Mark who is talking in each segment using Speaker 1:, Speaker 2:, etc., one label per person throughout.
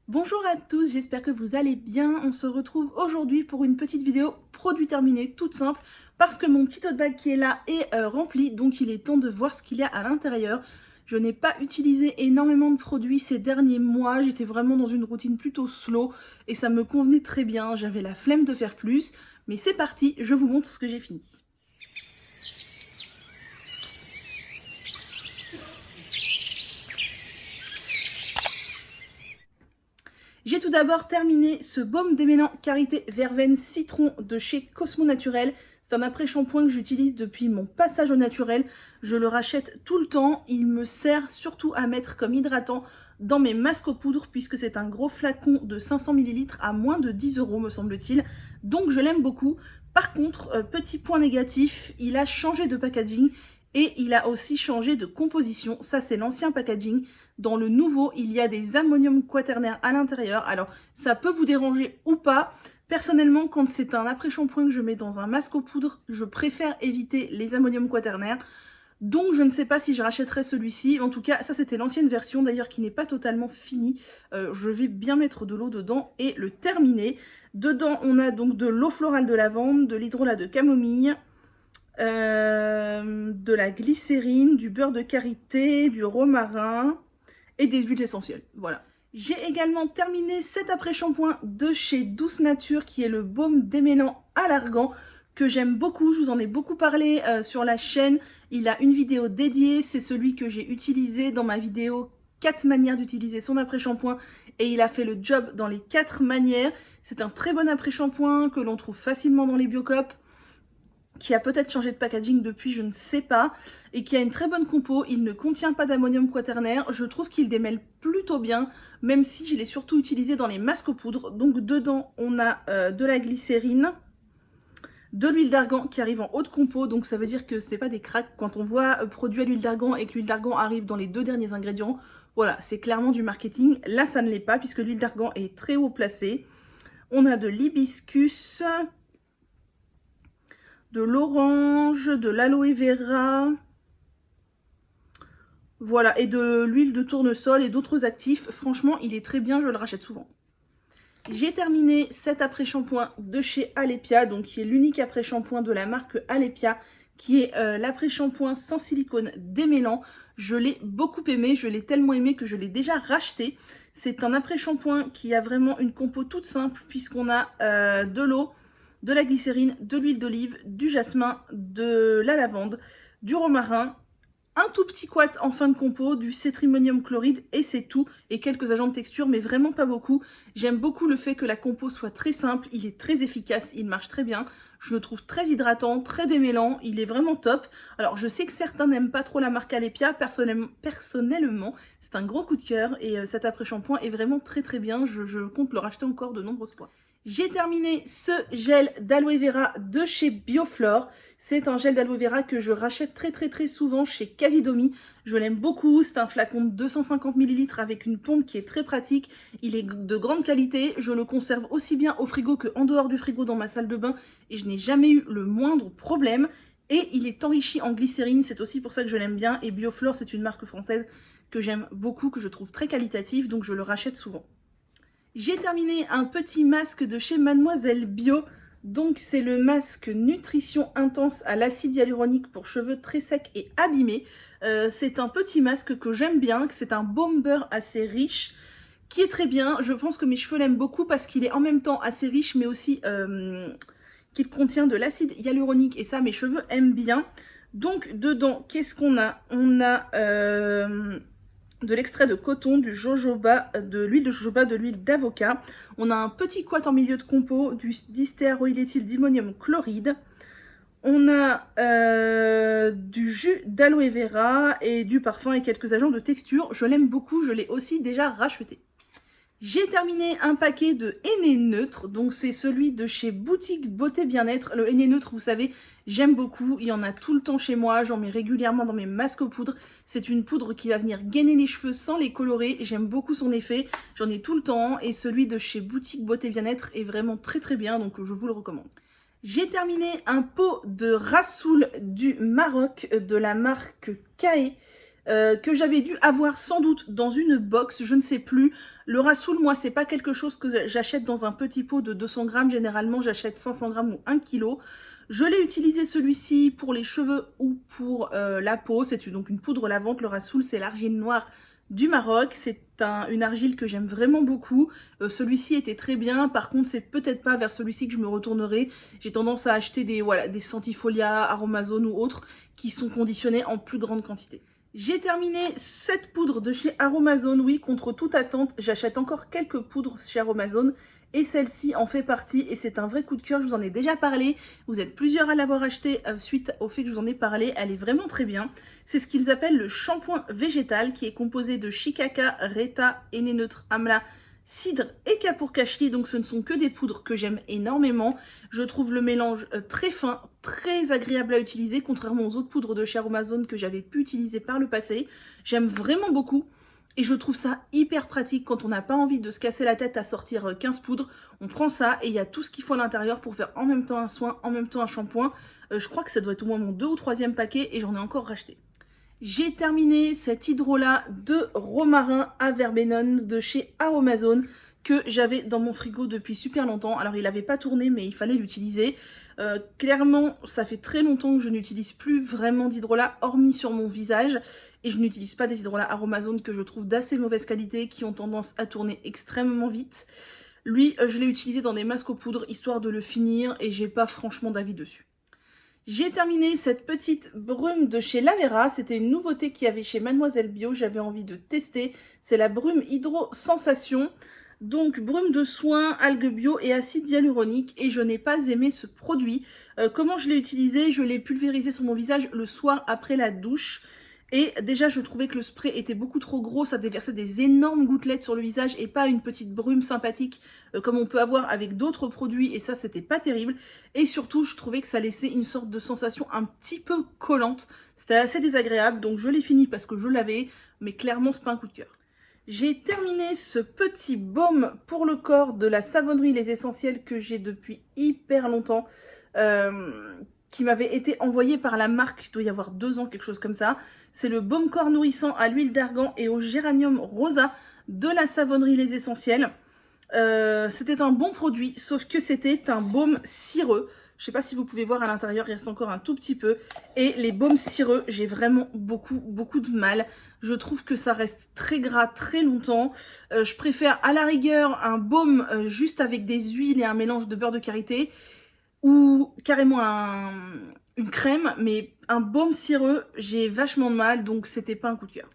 Speaker 1: Bonjour à tous, j'espère que vous allez bien. On se retrouve aujourd'hui pour une petite vidéo produit terminé, toute simple, parce que mon petit tote bag qui est là est rempli, donc il est temps de voir ce qu'il y a à l'intérieur. Je n'ai pas utilisé énormément de produits ces derniers mois, j'étais vraiment dans une routine plutôt slow et ça me convenait très bien, j'avais la flemme de faire plus. Mais c'est parti, je vous montre ce que j'ai fini. J'ai tout d'abord terminé ce baume démêlant Karité Verveine Citron de chez Cosmo Naturel. C'est un après-shampoing que j'utilise depuis mon passage au naturel. Je le rachète tout le temps. Il me sert surtout à mettre comme hydratant dans mes masques aux poudres puisque c'est un gros flacon de 500 ml à moins de 10 € me semble-t-il. Donc je l'aime beaucoup. Par contre, petit point négatif, il a changé de packaging et il a aussi changé de composition. Ça c'est l'ancien packaging. Dans le nouveau, il y a des ammonium quaternaire à l'intérieur. Alors, ça peut vous déranger ou pas. Personnellement, quand c'est un après-shampoing que je mets dans un masque aux poudres, je préfère éviter les ammonium quaternaire. Donc, je ne sais pas si je rachèterai celui-ci. En tout cas, ça, c'était l'ancienne version, d'ailleurs, qui n'est pas totalement finie. Je vais bien mettre de l'eau dedans et le terminer. Dedans, on a donc de l'eau florale de lavande, de l'hydrolat de camomille, de la glycérine, du beurre de karité, du romarin et des huiles essentielles, voilà. J'ai également terminé cet après-shampoing de chez Douce Nature qui est le baume démêlant à l'argan que j'aime beaucoup, je vous en ai beaucoup parlé sur la chaîne. Il a une vidéo dédiée, c'est celui que j'ai utilisé dans ma vidéo 4 manières d'utiliser son après-shampoing et il a fait le job dans les 4 manières. C'est un très bon après-shampoing que l'on trouve facilement dans les Biocop, qui a peut-être changé de packaging depuis, je ne sais pas, et qui a une très bonne compo. Il ne contient pas d'ammonium quaternaire, je trouve qu'il démêle plutôt bien, même si je l'ai surtout utilisé dans les masques aux poudres. Donc dedans, on a de la glycérine, de l'huile d'argan qui arrive en haute compo, donc ça veut dire que c'est pas des cracks. Quand on voit produit à l'huile d'argan et que l'huile d'argan arrive dans les 2 derniers ingrédients, voilà, c'est clairement du marketing. Là, ça ne l'est pas, puisque l'huile d'argan est très haut placée. On a de l'hibiscus, de l'orange, de l'aloe vera, voilà, et de l'huile de tournesol et d'autres actifs. Franchement, il est très bien, je le rachète souvent. J'ai terminé cet après-shampoing de chez Alepia, donc qui est l'unique après-shampoing de la marque Alepia, qui est l'après-shampoing sans silicone démêlant. Je l'ai beaucoup aimé, je l'ai tellement aimé que je l'ai déjà racheté. C'est un après-shampoing qui a vraiment une compo toute simple, puisqu'on a de l'eau, de la glycérine, de l'huile d'olive, du jasmin, de la lavande, du romarin, un tout petit quat en fin de compo, du cétrimonium chloride et c'est tout, et quelques agents de texture mais vraiment pas beaucoup. J'aime beaucoup le fait que la compo soit très simple, il est très efficace, il marche très bien, je le trouve très hydratant, très démêlant, il est vraiment top. Alors je sais que certains n'aiment pas trop la marque Alepia, personnellement c'est un gros coup de cœur et cet après-shampoing est vraiment très bien, je compte le racheter encore de nombreuses fois. J'ai terminé ce gel d'aloe vera de chez Bioflore. C'est un gel d'aloe vera que je rachète très souvent chez Casidomi. Je l'aime beaucoup, c'est un flacon de 250 ml avec une pompe qui est très pratique. Il est de grande qualité, je le conserve aussi bien au frigo qu'en dehors du frigo dans ma salle de bain et je n'ai jamais eu le moindre problème. Et il est enrichi en glycérine, c'est aussi pour ça que je l'aime bien. Et Bioflore, c'est une marque française que j'aime beaucoup, que je trouve très qualitative, donc je le rachète souvent. J'ai terminé un petit masque de chez Mademoiselle Bio. Donc c'est le masque Nutrition Intense à l'acide hyaluronique pour cheveux très secs et abîmés. C'est un petit masque que j'aime bien, c'est un baume beurre assez riche, qui est très bien. Je pense que mes cheveux l'aiment beaucoup parce qu'il est en même temps assez riche, mais aussi qu'il contient de l'acide hyaluronique. Et ça, mes cheveux aiment bien. Donc dedans, qu'est-ce qu'on a? On a de l'extrait de coton, du jojoba, de l'huile de jojoba, de l'huile d'avocat. On a un petit couette en milieu de compo, du distéaroïléthyl d'ammonium chloride. On a du jus d'aloe vera et du parfum et quelques agents de texture. Je l'aime beaucoup, je l'ai aussi déjà racheté. J'ai terminé un paquet de henné neutre, donc c'est celui de chez Boutique Beauté Bien-être. Le henné neutre, vous savez, j'aime beaucoup, il y en a tout le temps chez moi, j'en mets régulièrement dans mes masques aux poudres. C'est une poudre qui va venir gainer les cheveux sans les colorer, j'aime beaucoup son effet, j'en ai tout le temps et celui de chez Boutique Beauté Bien-être est vraiment très bien, donc je vous le recommande. J'ai terminé un pot de rassoul du Maroc de la marque Kae. que j'avais dû avoir sans doute dans une box, je ne sais plus. Le Rassoul, moi, c'est pas quelque chose que j'achète dans un petit pot de 200 grammes. Généralement, j'achète 500 grammes ou 1 kg. Je l'ai utilisé celui-ci pour les cheveux ou pour la peau. C'est donc une poudre lavante. Le Rassoul, c'est l'argile noire du Maroc. C'est une argile que j'aime vraiment beaucoup. Celui-ci était très bien. Par contre, c'est peut-être pas vers celui-ci que je me retournerai. J'ai tendance à acheter des Sentifolia, Aromazone ou autres qui sont conditionnés en plus grande quantité. J'ai terminé cette poudre de chez Aromazone, oui, contre toute attente. J'achète encore quelques poudres chez Aromazone et celle-ci en fait partie et c'est un vrai coup de cœur. Je vous en ai déjà parlé, vous êtes plusieurs à l'avoir acheté suite au fait que je vous en ai parlé. Elle est vraiment très bien. C'est ce qu'ils appellent le shampoing végétal qui est composé de shikaka, reta, henné neutre, amla, cidre et kapoor kashli, donc ce ne sont que des poudres que j'aime énormément. Je trouve le mélange très fin, très agréable à utiliser, contrairement aux autres poudres de chez Aromazone que j'avais pu utiliser par le passé. J'aime vraiment beaucoup et je trouve ça hyper pratique quand on n'a pas envie de se casser la tête à sortir 15 poudres. On prend ça et il y a tout ce qu'il faut à l'intérieur pour faire en même temps un soin, en même temps un shampoing. Je crois que ça doit être au moins mon 2e ou 3e paquet et j'en ai encore racheté. J'ai terminé cet hydrolat de romarin à verbenone de chez Aromazone que j'avais dans mon frigo depuis super longtemps. Alors il n'avait pas tourné mais il fallait l'utiliser. Clairement ça fait très longtemps que je n'utilise plus vraiment d'hydrolat hormis sur mon visage. Et je n'utilise pas des hydrolats Aromazone que je trouve d'assez mauvaise qualité qui ont tendance à tourner extrêmement vite. Lui je l'ai utilisé dans des masques aux poudres histoire de le finir et j'ai pas franchement d'avis dessus. J'ai terminé cette petite brume de chez Lavera, c'était une nouveauté qu'il y avait chez Mademoiselle Bio, j'avais envie de tester, c'est la brume Hydro Sensation, donc brume de soin, algues bio et acide hyaluronique et je n'ai pas aimé ce produit. Comment je l'ai utilisé? Je l'ai pulvérisé sur mon visage le soir après la douche. Et déjà je trouvais que le spray était beaucoup trop gros, ça déversait des énormes gouttelettes sur le visage et pas une petite brume sympathique comme on peut avoir avec d'autres produits et ça c'était pas terrible. Et surtout je trouvais que ça laissait une sorte de sensation un petit peu collante, c'était assez désagréable donc je l'ai fini parce que je l'avais mais clairement c'est pas un coup de cœur. J'ai terminé ce petit baume pour le corps de la savonnerie Les Essentiels que j'ai depuis hyper longtemps. Qui m'avait été envoyé par la marque, il doit y avoir 2 ans, quelque chose comme ça. C'est le baume corps nourrissant à l'huile d'argan et au géranium rosa de la savonnerie Les Essentiels. C'était un bon produit, sauf que c'était un baume cireux. Je ne sais pas si vous pouvez voir à l'intérieur, il reste encore un tout petit peu. Et les baumes cireux, j'ai vraiment beaucoup de mal. Je trouve que ça reste très gras très longtemps. Je préfère à la rigueur un baume juste avec des huiles et un mélange de beurre de karité. Ou carrément une crème, mais un baume cireux, j'ai vachement de mal, donc c'était pas un coup de cœur.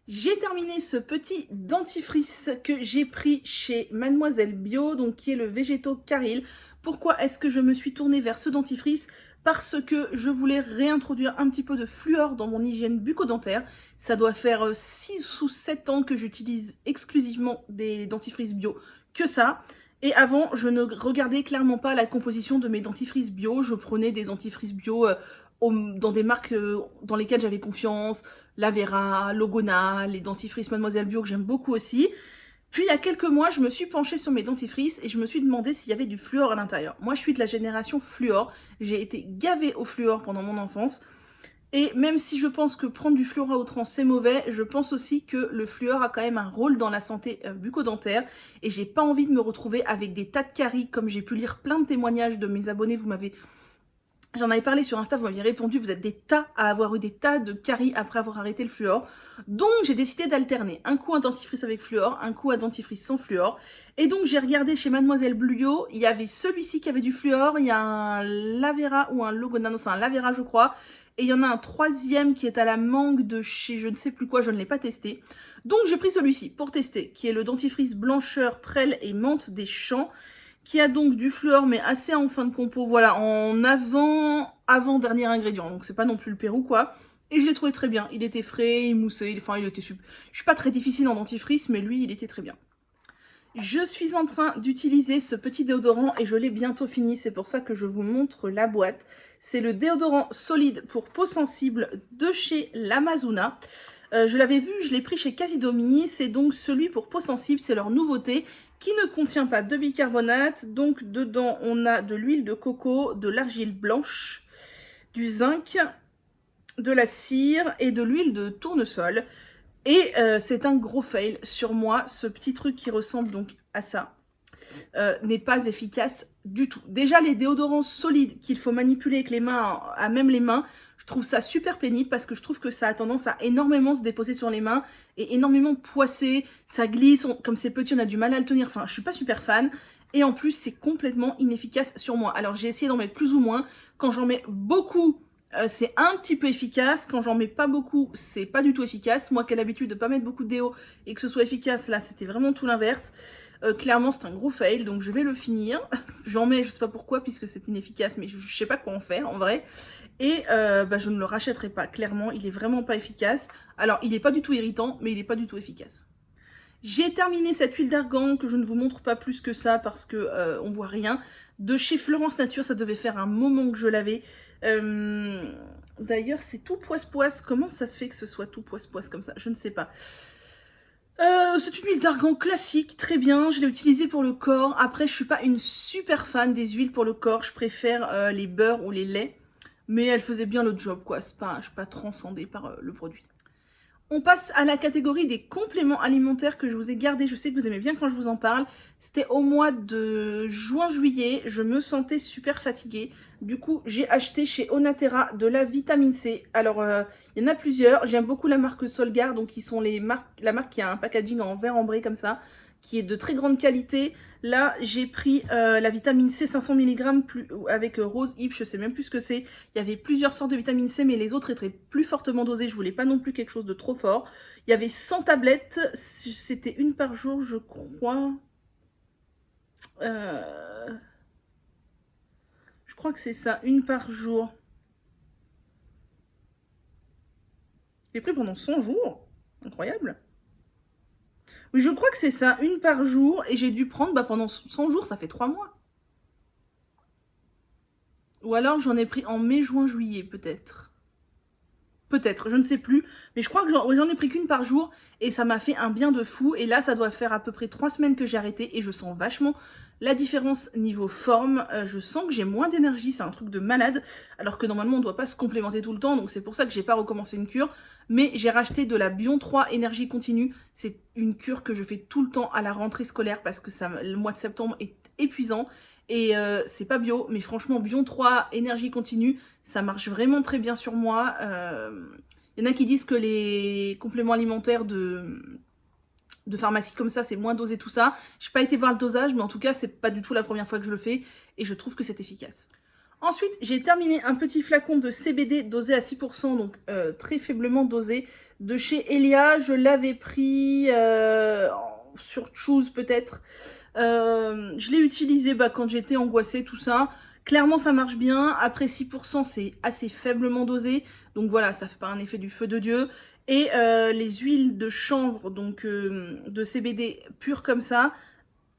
Speaker 1: J'ai terminé ce petit dentifrice que j'ai pris chez Mademoiselle Bio, donc qui est le Végéto Caril. Pourquoi est-ce que je me suis tournée vers ce dentifrice? Parce que je voulais réintroduire un petit peu de fluor dans mon hygiène bucco-dentaire. Ça doit faire 6 ou 7 ans que j'utilise exclusivement des dentifrices bio, que ça. Et avant, je ne regardais clairement pas la composition de mes dentifrices bio. Je prenais des dentifrices bio dans des marques dans lesquelles j'avais confiance. Lavera, Logona, les dentifrices Mademoiselle Bio que j'aime beaucoup aussi. Puis il y a quelques mois, je me suis penchée sur mes dentifrices et je me suis demandé s'il y avait du fluor à l'intérieur. Moi, je suis de la génération fluor. J'ai été gavée au fluor pendant mon enfance. Et même si je pense que prendre du fluor à outrance c'est mauvais, je pense aussi que le fluor a quand même un rôle dans la santé bucco-dentaire. Et j'ai pas envie de me retrouver avec des tas de caries, comme j'ai pu lire plein de témoignages de mes abonnés, j'en avais parlé sur Insta, vous m'aviez répondu, vous êtes des tas à avoir eu des tas de caries après avoir arrêté le fluor. Donc j'ai décidé d'alterner. Un coup un dentifrice avec fluor, un coup un dentifrice sans fluor. Et donc j'ai regardé chez Mademoiselle Bio, il y avait celui-ci qui avait du fluor, il y a un Lavera ou un Logona, non c'est un Lavera je crois. Et il y en a un 3e qui est à la mangue de chez je ne sais plus quoi, je ne l'ai pas testé. Donc j'ai pris celui-ci pour tester, qui est le dentifrice blancheur, prêle et menthe des Champs, qui a donc du fluor mais assez en fin de compo, voilà, en avant-dernier ingrédient. Donc c'est pas non plus le Pérou quoi. Et je l'ai trouvé très bien, il était frais, il moussait, enfin il était super. Je suis pas très difficile en dentifrice, mais lui il était très bien. Je suis en train d'utiliser ce petit déodorant et je l'ai bientôt fini, c'est pour ça que je vous montre la boîte. C'est le déodorant solide pour peau sensible de chez Lamazuna. Je l'avais vu, je l'ai pris chez Casidomi, c'est donc celui pour peau sensible, c'est leur nouveauté, qui ne contient pas de bicarbonate. Donc dedans on a de l'huile de coco, de l'argile blanche, du zinc, de la cire et de l'huile de tournesol. Et c'est un gros fail sur moi, ce petit truc qui ressemble donc à ça. N'est pas efficace du tout. Déjà les déodorants solides qu'il faut manipuler avec les mains, à même les mains, je trouve ça super pénible parce que je trouve que ça a tendance à énormément se déposer sur les mains et énormément poisser, ça glisse, comme c'est petit on a du mal à le tenir, enfin je suis pas super fan. Et en plus c'est complètement inefficace sur moi. Alors j'ai essayé d'en mettre plus ou moins, quand j'en mets beaucoup c'est un petit peu efficace, quand j'en mets pas beaucoup c'est pas du tout efficace. Moi qui ai l'habitude de pas mettre beaucoup de déo et que ce soit efficace, là c'était vraiment tout l'inverse. Clairement c'est un gros fail, donc je vais le finir. J'en mets, je sais pas pourquoi puisque c'est inefficace, mais je sais pas quoi en faire en vrai. Et je ne le rachèterai pas, clairement il est vraiment pas efficace. Alors il est pas du tout irritant, mais il est pas du tout efficace. J'ai terminé cette huile d'argan que je ne vous montre pas plus que ça parce que on voit rien. De chez Florence Nature, ça devait faire un moment que je l'avais. D'ailleurs c'est tout poisse-poisse, comment ça se fait que ce soit tout poisse-poisse comme ça? Je ne sais pas. C'est une huile d'argan classique, très bien, je l'ai utilisée pour le corps. Après je suis pas une super fan des huiles pour le corps, je préfère les beurres ou les laits. Mais elle faisait bien le job quoi, je suis pas transcendée par le produit. On passe à la catégorie des compléments alimentaires que je vous ai gardés. Je sais que vous aimez bien quand je vous en parle. C'était au mois de juin-juillet. Je me sentais super fatiguée. Du coup, j'ai acheté chez Onaterra de la vitamine C. Alors, il y en a plusieurs. J'aime beaucoup la marque Solgar. Donc, qui sont la marque qui a un packaging en verre ambré comme ça, qui est de très grande qualité. Là, j'ai pris la vitamine C 500 mg avec rose hip, je sais même plus ce que c'est. Il y avait plusieurs sortes de vitamine C, mais les autres étaient plus fortement dosées. Je voulais pas non plus quelque chose de trop fort. Il y avait 100 tablettes, c'était une par jour, je crois. Je crois que c'est ça, une par jour. J'ai pris pendant 100 jours, incroyable. Oui, je crois que c'est ça, une par jour, et j'ai dû prendre pendant 100 jours, ça fait 3 mois. Ou alors j'en ai pris en mai, juin, juillet, peut-être. Peut-être, je ne sais plus. Mais je crois que j'en ai pris qu'une par jour et ça m'a fait un bien de fou. Et là, ça doit faire à peu près 3 semaines que j'ai arrêté et je sens vachement la différence niveau forme. Je sens que j'ai moins d'énergie, c'est un truc de malade. Alors que normalement, on ne doit pas se complémenter tout le temps. Donc c'est pour ça que j'ai pas recommencé une cure. Mais j'ai racheté de la Bion 3 énergie continue. C'est une cure que je fais tout le temps à la rentrée scolaire parce que le mois de septembre est épuisant. Et c'est pas bio, mais franchement, Bion 3 énergie continue, ça marche vraiment très bien sur moi. Y en a qui disent que les compléments alimentaires de pharmacie comme ça, c'est moins dosé tout ça. J'ai pas été voir le dosage, mais en tout cas, c'est pas du tout la première fois que je le fais. Et je trouve que c'est efficace. Ensuite, j'ai terminé un petit flacon de CBD dosé à 6%, donc très faiblement dosé. De chez Elia, je l'avais pris sur Choose peut-être. Je l'ai utilisé quand j'étais angoissée, tout ça. Clairement, ça marche bien. Après 6%, c'est assez faiblement dosé. Donc voilà, ça fait pas un effet du feu de Dieu. Et les huiles de chanvre, donc de CBD pures comme ça,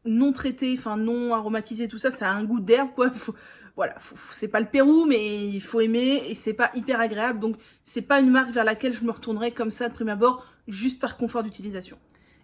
Speaker 1: non traitées, enfin non aromatisées, tout ça, ça a un goût d'herbe, quoi. Voilà, c'est pas le Pérou, mais il faut aimer et c'est pas hyper agréable. Donc c'est pas une marque vers laquelle je me retournerai comme ça de prime abord, juste par confort d'utilisation.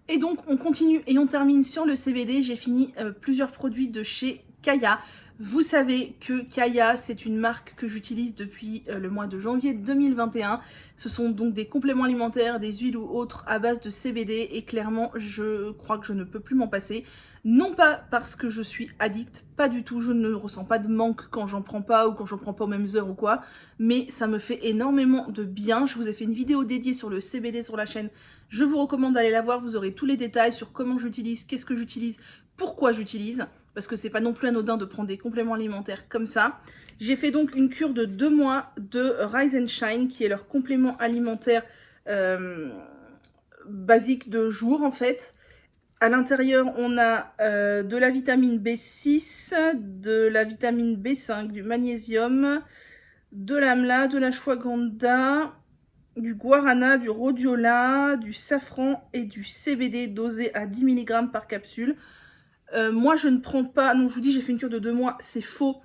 Speaker 1: Et donc on continue et on termine sur le CBD. J'ai fini plusieurs produits de chez Kaya. Vous savez que Kaya, c'est une marque que j'utilise depuis le mois de janvier 2021. Ce sont donc des compléments alimentaires, des huiles ou autres à base de CBD et clairement je crois que je ne peux plus m'en passer. Non pas parce que je suis addict, pas du tout, je ne ressens pas de manque quand j'en prends pas ou quand j'en prends pas aux mêmes heures ou quoi, mais ça me fait énormément de bien. Je vous ai fait une vidéo dédiée sur le CBD sur la chaîne, je vous recommande d'aller la voir, vous aurez tous les détails sur comment j'utilise, qu'est-ce que j'utilise, pourquoi j'utilise, parce que c'est pas non plus anodin de prendre des compléments alimentaires comme ça. J'ai fait donc une cure de 2 mois de Rise and Shine, qui est leur complément alimentaire basique de jour en fait. À l'intérieur, on a de la vitamine B6, de la vitamine B5, du magnésium, de l'amla, de l'ashwagandha, du guarana, du rhodiola, du safran et du CBD dosé à 10 mg par capsule. Moi, je ne prends pas... Non, je vous dis, j'ai fait une cure de 2 mois, c'est faux.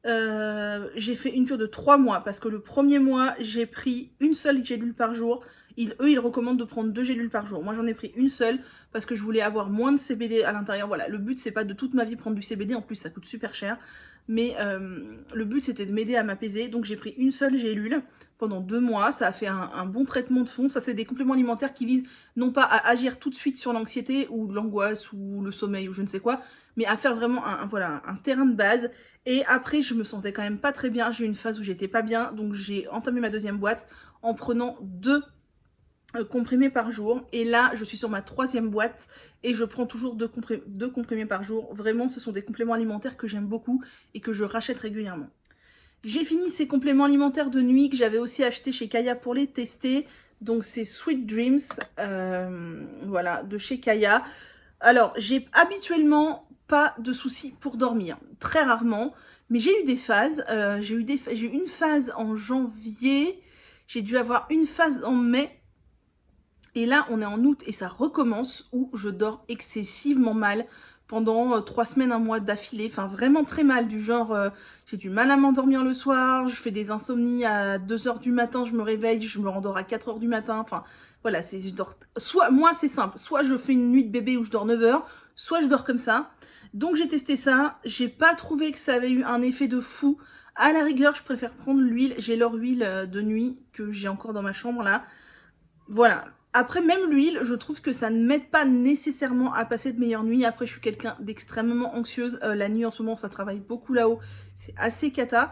Speaker 1: J'ai fait une cure de 3 mois parce que le premier mois, j'ai pris une seule gélule par jour. eux, ils recommandent de prendre 2 gélules par jour. Moi, j'en ai pris une seule parce que je voulais avoir moins de CBD à l'intérieur. Voilà, le but, c'est pas de toute ma vie prendre du CBD. En plus, ça coûte super cher. Mais le but, c'était de m'aider à m'apaiser. Donc, j'ai pris une seule gélule pendant 2 mois. Ça a fait un bon traitement de fond. Ça, c'est des compléments alimentaires qui visent non pas à agir tout de suite sur l'anxiété ou l'angoisse ou le sommeil ou je ne sais quoi, mais à faire vraiment voilà, un terrain de base. Et après, je me sentais quand même pas très bien. J'ai eu une phase où j'étais pas bien. Donc, j'ai entamé ma deuxième boîte en prenant 2 comprimés par jour. Et là, je suis sur ma 3e boîte et je prends toujours 2 comprimés par jour. Vraiment, ce sont des compléments alimentaires que j'aime beaucoup et que je rachète régulièrement. J'ai fini ces compléments alimentaires de nuit que j'avais aussi acheté chez Kaya pour les tester. Donc, c'est Sweet Dreams, voilà, de chez Kaya. Alors, j'ai habituellement pas de soucis pour dormir, très rarement. Mais j'ai eu des phases. J'ai eu une phase en janvier. J'ai dû avoir une phase en mai. Et là, on est en août et ça recommence où je dors excessivement mal pendant 3 semaines, un mois d'affilée. Enfin, vraiment très mal, du genre, j'ai du mal à m'endormir le soir, je fais des insomnies à 2 h du matin, je me réveille, je me rendors à 4 h du matin. Enfin, voilà, je dors... Soit, moi, c'est simple, soit je fais une nuit de bébé où je dors 9 h, soit je dors comme ça. Donc, j'ai testé ça, j'ai pas trouvé que ça avait eu un effet de fou. À la rigueur, je préfère prendre l'huile, j'ai leur huile de nuit que j'ai encore dans ma chambre là. Voilà. Après, même l'huile, je trouve que ça ne m'aide pas nécessairement à passer de meilleures nuits. Après, je suis quelqu'un d'extrêmement anxieuse. La nuit, en ce moment, ça travaille beaucoup là-haut. C'est assez cata.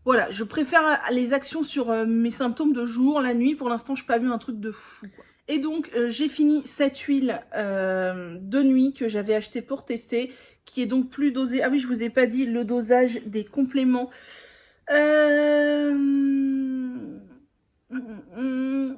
Speaker 1: Voilà, je préfère les actions sur mes symptômes de jour. La nuit, pour l'instant, je n'ai pas vu un truc de fou, quoi. Et donc, j'ai fini cette huile de nuit que j'avais achetée pour tester, qui est donc plus dosée. Ah oui, je vous ai pas dit le dosage des compléments.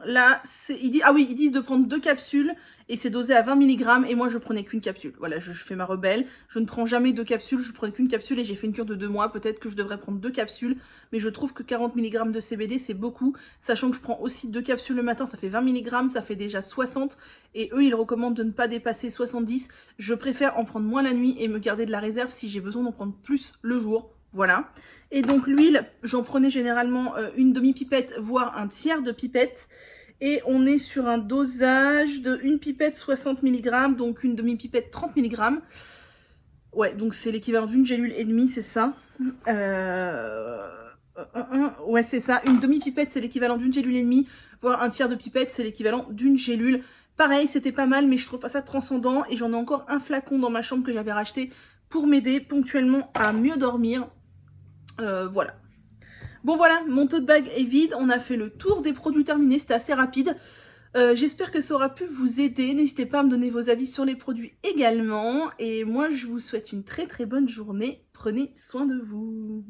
Speaker 1: Là, ils disent de prendre 2 capsules et c'est dosé à 20 mg et moi je prenais qu'une capsule. Voilà, je fais ma rebelle, je ne prends jamais 2 capsules, je prenais qu'une capsule et j'ai fait une cure de 2 mois. Peut-être que je devrais prendre 2 capsules, mais je trouve que 40 mg de CBD c'est beaucoup, sachant que je prends aussi 2 capsules le matin, ça fait 20 mg, ça fait déjà 60 et eux ils recommandent de ne pas dépasser 70. Je préfère en prendre moins la nuit et me garder de la réserve si j'ai besoin d'en prendre plus le jour. Voilà. Et donc l'huile, j'en prenais généralement une demi-pipette, voire un tiers de pipette. Et on est sur un dosage de une pipette 60 mg, donc une demi-pipette 30 mg. Ouais, donc c'est l'équivalent d'une gélule et demie, c'est ça. Ouais, c'est ça. Une demi-pipette, c'est l'équivalent d'une gélule et demie, voire un tiers de pipette, c'est l'équivalent d'une gélule. Pareil, c'était pas mal, mais je trouve pas ça transcendant. Et j'en ai encore un flacon dans ma chambre que j'avais racheté pour m'aider ponctuellement à mieux dormir. Voilà. Bon voilà, mon tote bag est vide, on a fait le tour des produits terminés, c'était assez rapide. J'espère que ça aura pu vous aider, n'hésitez pas à me donner vos avis sur les produits également. Et moi je vous souhaite une très très bonne journée, prenez soin de vous.